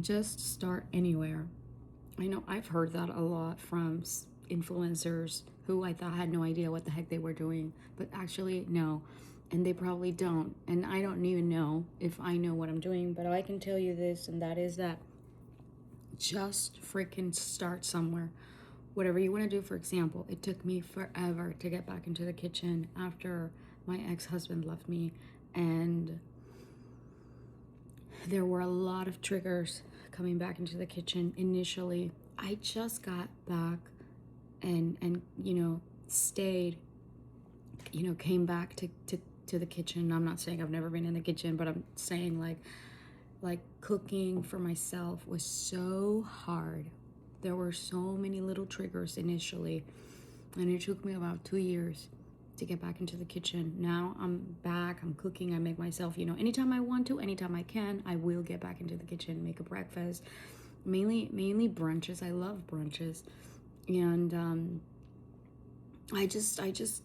Just start anywhere. I know I've heard that a lot from influencers who I thought had no idea what the heck they were doing, but actually, no. And they probably don't. And I don't even know if I know what I'm doing, but I can tell you this, and that is that just freaking start somewhere. Whatever you want to do. For example, it took me forever to get back into the kitchen after my ex-husband left me, and there were a lot of triggers coming back into the kitchen initially. I just got back and stayed, came back to the kitchen. I'm not saying I've never been in the kitchen, but I'm saying like cooking for myself was so hard. There were so many little triggers initially, and it took me about 2 years to get back into the kitchen. Now I'm back, I'm cooking, I make myself, anytime I want to, anytime I can, I will get back into the kitchen, make a breakfast. Mainly brunches. I love brunches. And I just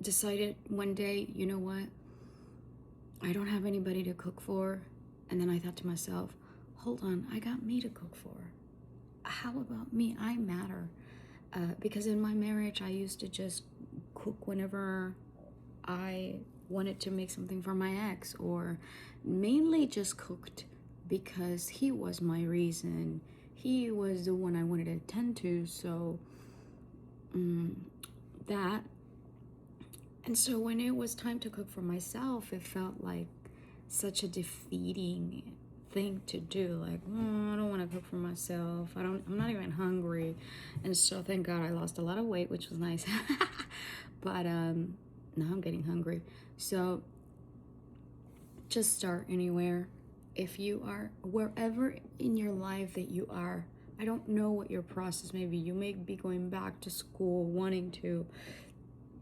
decided one day, you know what? I don't have anybody to cook for. And then I thought to myself, hold on, I got me to cook for. How about me? I matter. Because in my marriage, I used to just cook whenever I wanted to make something for my ex, or mainly just cooked because he was my reason. He was the one I wanted to attend to, so that. And so when it was time to cook for myself, it felt like such a defeating thing to do. Like, I don't want to cook for myself. I'm not even hungry. And so thank God I lost a lot of weight, which was nice. But now I'm getting hungry. So just start anywhere. If you are wherever in your life that you are, I don't know what your process may be. You may be going back to school, wanting to.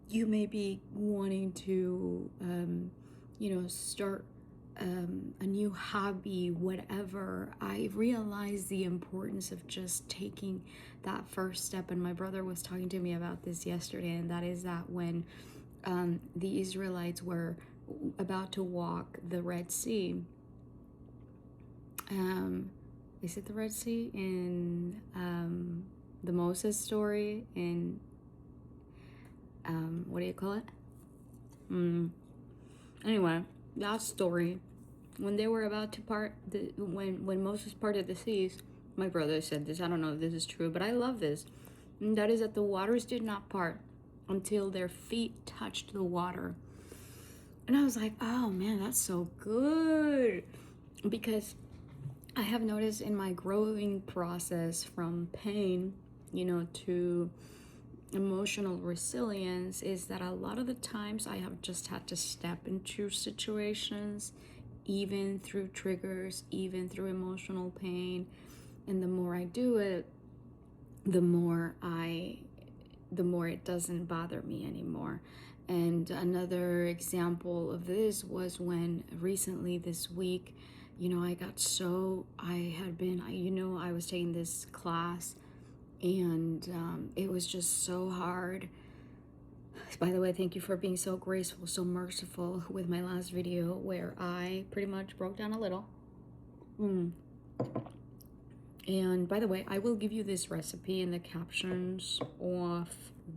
You may be wanting to, start a new hobby, whatever. I realized the importance of just taking that first step. And my brother was talking to me about this yesterday, and that is that when the Israelites were about to walk the Red Sea, is it the Red Sea in the Moses story in what do you call it? Anyway, that story, when they were about to part, when Moses parted the seas, my brother said this. I don't know if this is true, but I love this. And that is that the waters did not part until their feet touched the water. And I was like, oh man, that's so good. Because I have noticed in my growing process from pain, to emotional resilience, is that a lot of the times I have just had to step into situations, even through triggers, even through emotional pain. And the more I do it, the more it doesn't bother me anymore. And another example of this was when recently this week, I was taking this class, and it was just so hard. By the way, thank you for being so graceful, so merciful with my last video where I pretty much broke down a little. And by the way, I will give you this recipe in the captions of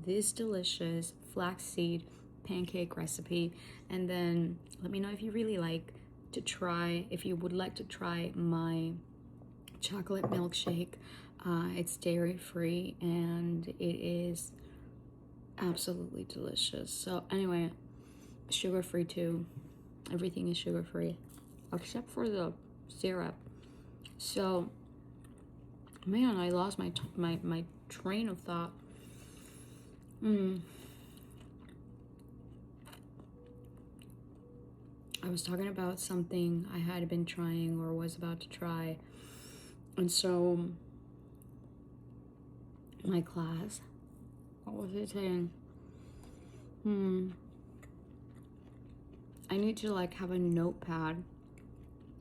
this delicious flaxseed pancake recipe. And then let me know if you really if you would like to try my chocolate milkshake. It's dairy free and it is absolutely delicious. So anyway, sugar free too. Everything is sugar free except for the syrup. So man, I lost my train of thought. I was talking about something I had been trying or was about to try. And so my class, what was it saying? I need to have a notepad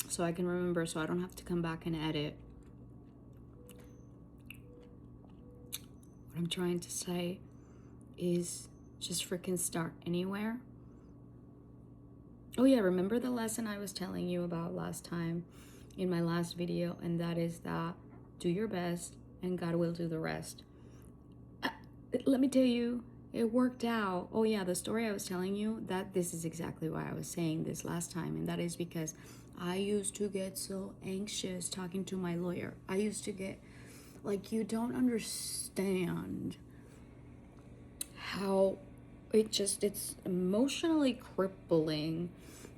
so I can remember, so I don't have to come back and edit. What I'm trying to say is just freaking start anywhere. Oh yeah, remember the lesson I was telling you about last time in my last video, and that is that do your best and God will do the rest. Let me tell you, it worked out. Oh yeah, the story I was telling you, that this is exactly why I was saying this last time, and that is because I used to get so anxious talking to my lawyer. I used to get like, you don't understand how it's emotionally crippling,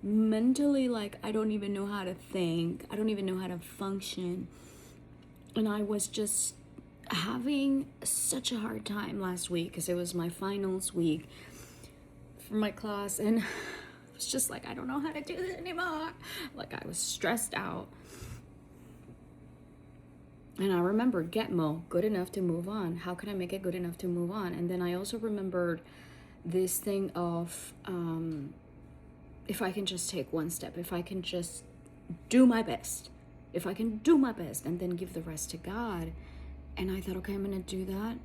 mentally, like I don't even know how to think, I don't even know how to function. And I was just having such a hard time last week because it was my finals week for my class, and I was just like, I don't know how to do this anymore. Like, I was stressed out. And I remembered Getmo, good enough to move on. How can I make it good enough to move on? And then I also remembered this thing of if I can just take one step, if I can just do my best, if I can do my best and then give the rest to God. And I thought, okay, I'm going to do that.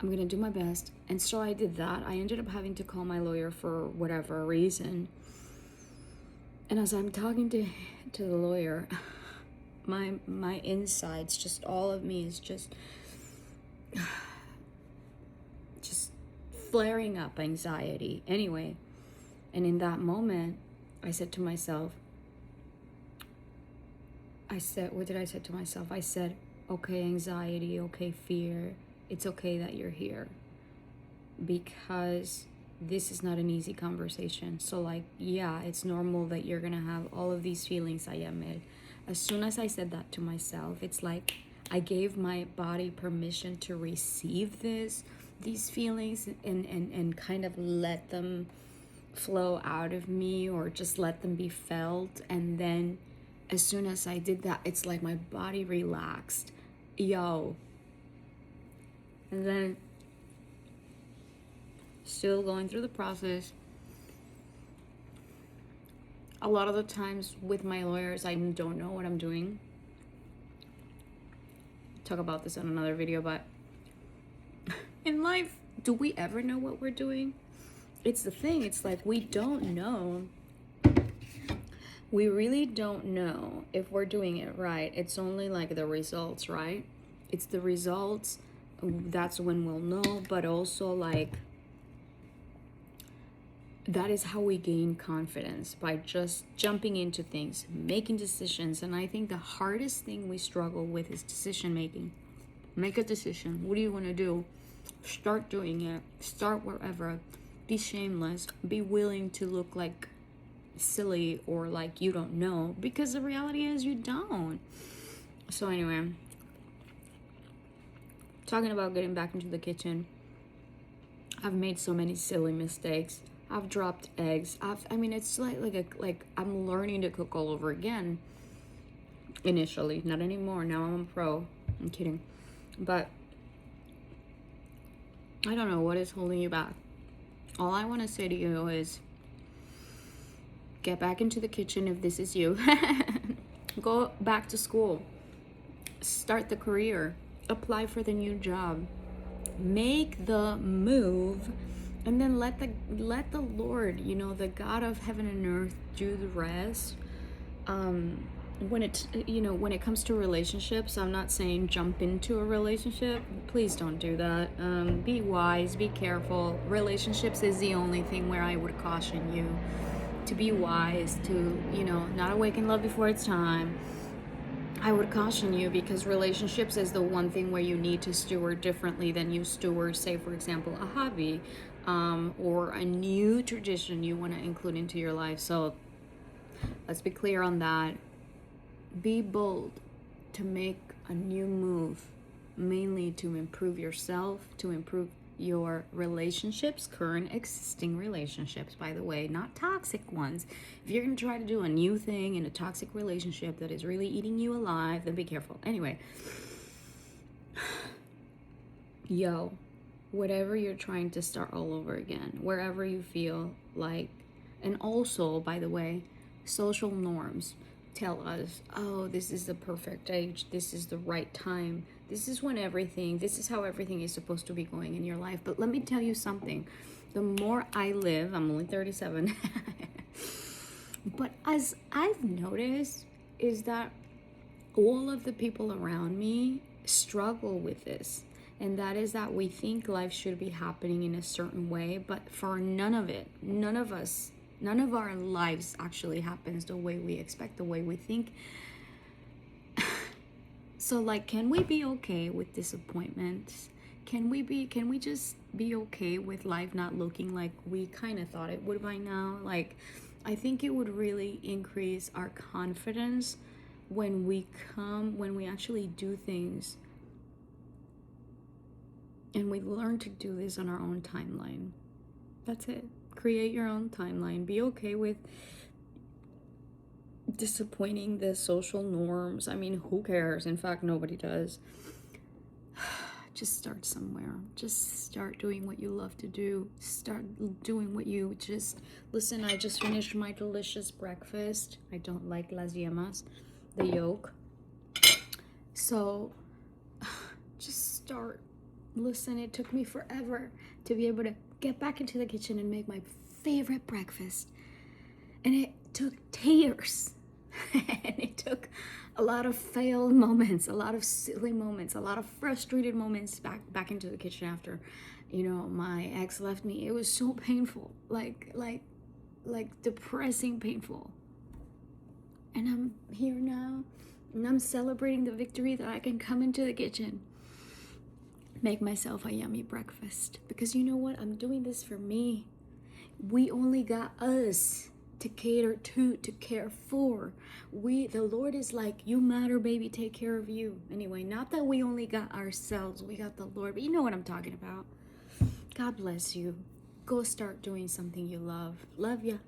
I'm going to do my best. And so I did that. I ended up having to call my lawyer for whatever reason. And as I'm talking to the lawyer, my insides, just all of me is just flaring up anxiety. Anyway, and in that moment, I said to myself, what did I say to myself? I said, okay, anxiety, okay, fear, it's okay that you're here, because this is not an easy conversation. So like, yeah, it's normal that you're gonna have all of these feelings, I admit. As soon as I said that to myself, it's like I gave my body permission to receive these feelings and kind of let them flow out of me, or just let them be felt. And then as soon as I did that, it's like my body relaxed. And then still going through the process. A lot of the times with my lawyers, I don't know what I'm doing. Talk about this in another video, but in life, do we ever know what we're doing? It's the thing. It's like, we don't know. We really don't know if we're doing it right. It's only like the results, right? It's the results. That's when we'll know. But also, like, that is how we gain confidence, by just jumping into things, making decisions. And I think the hardest thing we struggle with is decision making. Make a decision. What do you want to do? Start doing it. Start wherever. Be shameless. Be willing to look like silly or like you don't know, because the reality is you don't. So anyway, talking about getting back into the kitchen, I've made so many silly mistakes. I've dropped eggs. It's like I'm learning to cook all over again. Initially, not anymore. Now I'm a pro. I'm kidding. But I don't know what is holding you back. All I want to say to you is, get back into the kitchen if this is you. Go back to school. Start the career. Apply for the new job. Make the move. And then let the Lord, the God of heaven and earth, do the rest. When it comes to relationships, I'm not saying jump into a relationship. Please don't do that. Be wise, be careful. Relationships is the only thing where I would caution you to be wise, to, not awaken love before it's time. I would caution you, because relationships is the one thing where you need to steward differently than you steward, say, for example, a hobby, or a new tradition you want to include into your life. So let's be clear on that. Be bold to make a new move, mainly to improve yourself, to improve your relationships, current existing relationships, by the way, not toxic ones. If you're going to try to do a new thing in a toxic relationship that is really eating you alive, then be careful. Anyway, whatever you're trying to start all over again, wherever you feel like. And also, by the way, social norms tell us, oh, this is the perfect age, this is the right time, this is how everything is supposed to be going in your life. But let me tell you something. The more I live, I'm only 37, but as I've noticed is that all of the people around me struggle with this. And that is that we think life should be happening in a certain way, but for none of it, none of us, none of our lives actually happens the way we expect, the way we think. So like, can we be okay with disappointments? Can we just be okay with life not looking like we kind of thought it would by now? Like, I think it would really increase our confidence when we actually do things, and we learn to do this on our own timeline. That's it. Create your own timeline. Be okay with disappointing the social norms. I mean, who cares? In fact, nobody does. Just start somewhere. Just start doing what you love to do. Start doing what you just... Listen, I just finished my delicious breakfast. I don't like las yemas, the yolk. So, just start. Listen, it took me forever to be able to get back into the kitchen and make my favorite breakfast. And it took tears. And it took a lot of failed moments, a lot of silly moments, a lot of frustrated moments back into the kitchen after, my ex left me. It was so painful, like depressing painful. And I'm here now, and I'm celebrating the victory that I can come into the kitchen, make myself a yummy breakfast. Because you know what? I'm doing this for me. We only got us to cater to care for. The Lord is like, you matter, baby, take care of you. Anyway, not that we only got ourselves, we got the Lord, but you know what I'm talking about. God bless you. Go start doing something you love. Love ya.